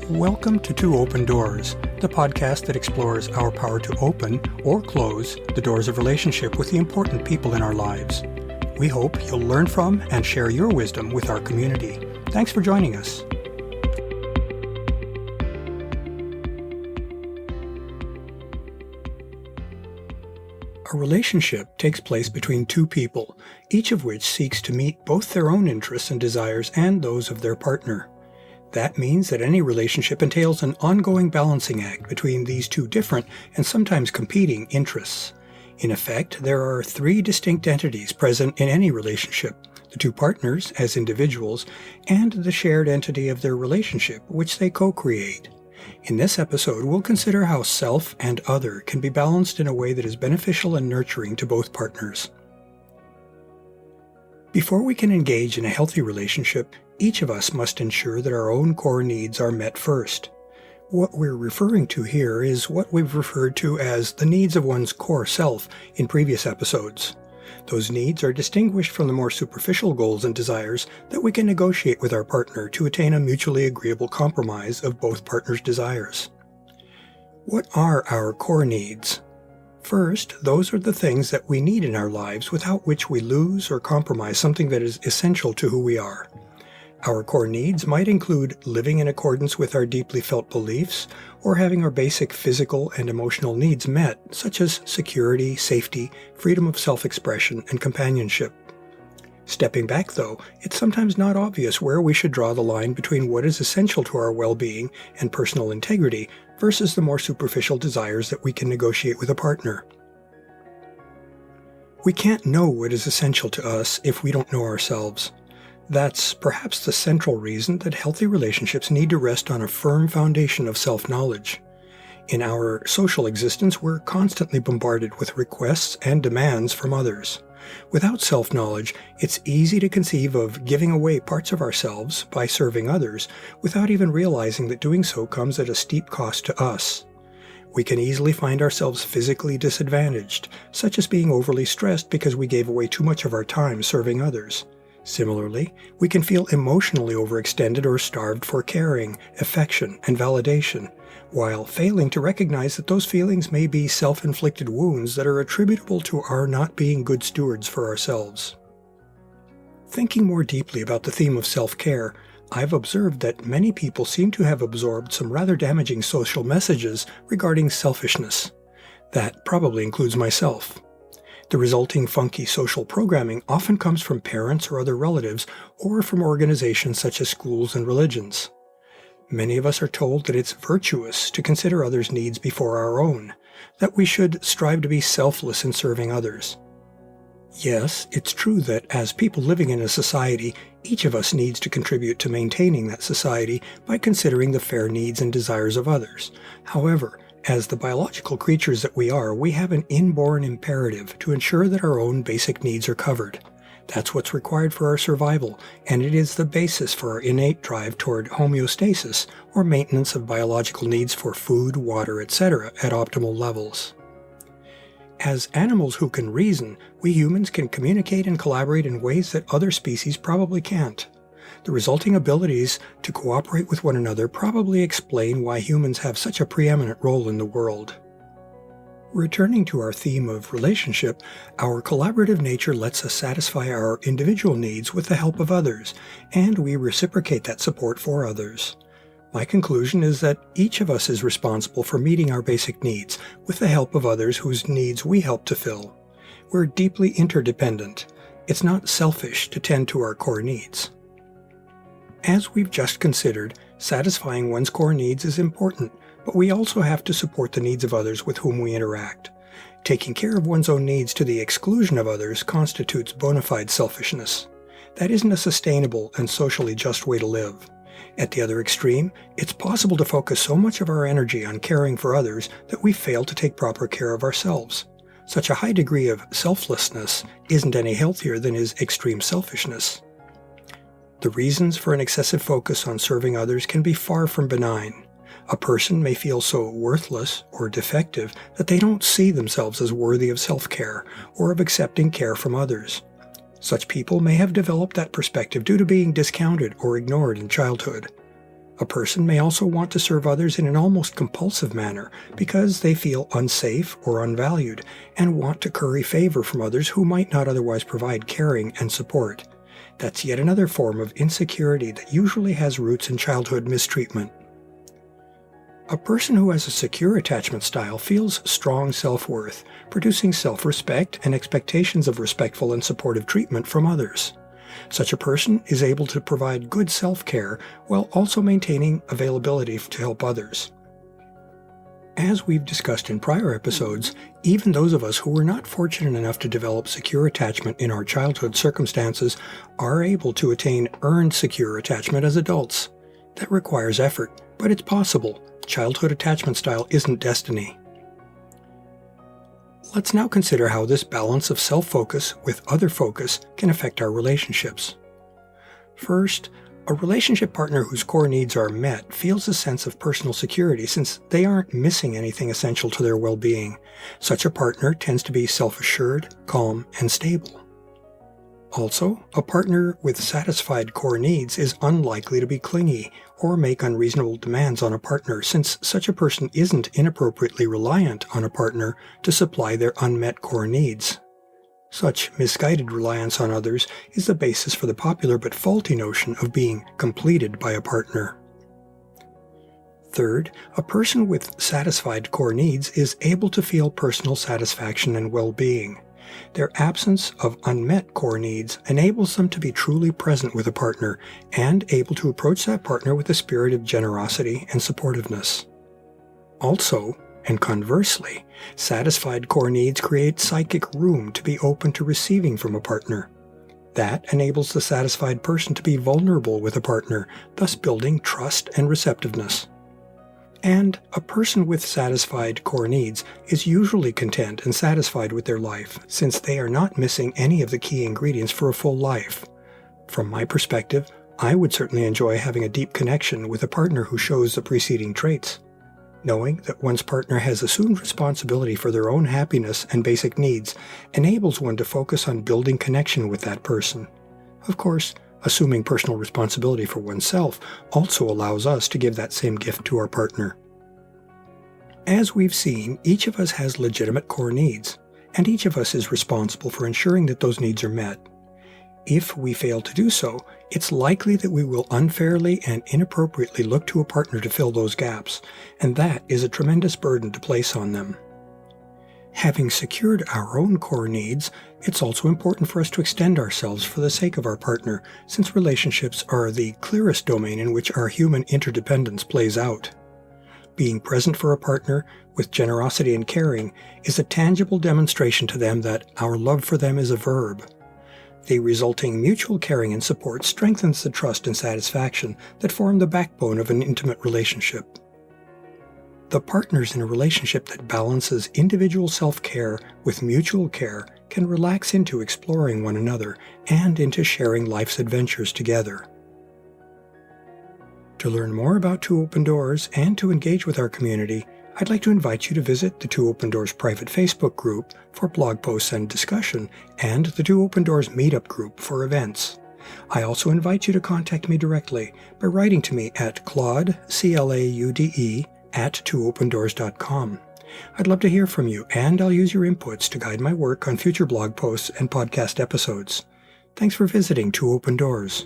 Welcome to Two Open Doors, the podcast that explores our power to open or close the doors of relationship with the important people in our lives. We hope you'll learn from and share your wisdom with our community. Thanks for joining us. A relationship takes place between two people, each of which seeks to meet both their own interests and desires and those of their partner. That means that any relationship entails an ongoing balancing act between these two different and sometimes competing interests. In effect, there are three distinct entities present in any relationship: the two partners as individuals and the shared entity of their relationship, which they co-create. In this episode, we'll consider how self and other can be balanced in a way that is beneficial and nurturing to both partners. Before we can engage in a healthy relationship, each of us must ensure that our own core needs are met first. What we're referring to here is what we've referred to as the needs of one's core self in previous episodes. Those needs are distinguished from the more superficial goals and desires that we can negotiate with our partner to attain a mutually agreeable compromise of both partners' desires. What are our core needs? First, those are the things that we need in our lives without which we lose or compromise something that is essential to who we are. Our core needs might include living in accordance with our deeply felt beliefs or having our basic physical and emotional needs met, such as security, safety, freedom of self-expression, and companionship. Stepping back, though, it's sometimes not obvious where we should draw the line between what is essential to our well-being and personal integrity versus the more superficial desires that we can negotiate with a partner. We can't know what is essential to us if we don't know ourselves. That's perhaps the central reason that healthy relationships need to rest on a firm foundation of self-knowledge. In our social existence, we're constantly bombarded with requests and demands from others. Without self-knowledge, it's easy to conceive of giving away parts of ourselves by serving others without even realizing that doing so comes at a steep cost to us. We can easily find ourselves physically disadvantaged, such as being overly stressed because we gave away too much of our time serving others. Similarly, we can feel emotionally overextended or starved for caring, affection, and validation, while failing to recognize that those feelings may be self-inflicted wounds that are attributable to our not being good stewards for ourselves. Thinking more deeply about the theme of self-care, I've observed that many people seem to have absorbed some rather damaging social messages regarding selfishness. That probably includes myself. The resulting funky social programming often comes from parents or other relatives or from organizations such as schools and religions. Many of us are told that it's virtuous to consider others' needs before our own, that we should strive to be selfless in serving others. Yes, it's true that as people living in a society, each of us needs to contribute to maintaining that society by considering the fair needs and desires of others. However, as the biological creatures that we are, we have an inborn imperative to ensure that our own basic needs are covered. That's what's required for our survival, and it is the basis for our innate drive toward homeostasis, or maintenance of biological needs for food, water, etc. at optimal levels. As animals who can reason, we humans can communicate and collaborate in ways that other species probably can't. The resulting abilities to cooperate with one another probably explain why humans have such a preeminent role in the world. Returning to our theme of relationship, our collaborative nature lets us satisfy our individual needs with the help of others, and we reciprocate that support for others. My conclusion is that each of us is responsible for meeting our basic needs with the help of others whose needs we help to fill. We're deeply interdependent. It's not selfish to tend to our core needs. As we've just considered, satisfying one's core needs is important, but we also have to support the needs of others with whom we interact. Taking care of one's own needs to the exclusion of others constitutes bona fide selfishness. That isn't a sustainable and socially just way to live. At the other extreme, it's possible to focus so much of our energy on caring for others that we fail to take proper care of ourselves. Such a high degree of selflessness isn't any healthier than is extreme selfishness. The reasons for an excessive focus on serving others can be far from benign. A person may feel so worthless or defective that they don't see themselves as worthy of self-care or of accepting care from others. Such people may have developed that perspective due to being discounted or ignored in childhood. A person may also want to serve others in an almost compulsive manner because they feel unsafe or unvalued and want to curry favor from others who might not otherwise provide caring and support. That's yet another form of insecurity that usually has roots in childhood mistreatment. A person who has a secure attachment style feels strong self-worth, producing self-respect and expectations of respectful and supportive treatment from others. Such a person is able to provide good self-care while also maintaining availability to help others. As we've discussed in prior episodes, even those of us who were not fortunate enough to develop secure attachment in our childhood circumstances are able to attain earned secure attachment as adults. That requires effort, but it's possible. Childhood attachment style isn't destiny. Let's now consider how this balance of self-focus with other focus can affect our relationships. First, a relationship partner whose core needs are met feels a sense of personal security since they aren't missing anything essential to their well-being. Such a partner tends to be self-assured, calm, and stable. Also, a partner with satisfied core needs is unlikely to be clingy or make unreasonable demands on a partner since such a person isn't inappropriately reliant on a partner to supply their unmet core needs. Such misguided reliance on others is the basis for the popular but faulty notion of being completed by a partner. Third, a person with satisfied core needs is able to feel personal satisfaction and well-being. Their absence of unmet core needs enables them to be truly present with a partner and able to approach that partner with a spirit of generosity and supportiveness. Also, and conversely, satisfied core needs create psychic room to be open to receiving from a partner. That enables the satisfied person to be vulnerable with a partner, thus building trust and receptiveness. And a person with satisfied core needs is usually content and satisfied with their life, since they are not missing any of the key ingredients for a full life. From my perspective, I would certainly enjoy having a deep connection with a partner who shows the preceding traits. Knowing that one's partner has assumed responsibility for their own happiness and basic needs enables one to focus on building connection with that person. Of course, assuming personal responsibility for oneself also allows us to give that same gift to our partner. As we've seen, each of us has legitimate core needs, and each of us is responsible for ensuring that those needs are met. If we fail to do so, it's likely that we will unfairly and inappropriately look to a partner to fill those gaps, and that is a tremendous burden to place on them. Having secured our own core needs, it's also important for us to extend ourselves for the sake of our partner, since relationships are the clearest domain in which our human interdependence plays out. Being present for a partner with generosity and caring is a tangible demonstration to them that our love for them is a verb. The resulting mutual caring and support strengthens the trust and satisfaction that form the backbone of an intimate relationship. The partners in a relationship that balances individual self-care with mutual care can relax into exploring one another and into sharing life's adventures together. To learn more about Two Open Doors and to engage with our community, I'd like to invite you to visit the Two Open Doors private Facebook group for blog posts and discussion, and the Two Open Doors meetup group for events. I also invite you to contact me directly by writing to me at Claude, C-L-A-U-D-E, @twoopendoors.com. I'd love to hear from you, and I'll use your inputs to guide my work on future blog posts and podcast episodes. Thanks for visiting Two Open Doors.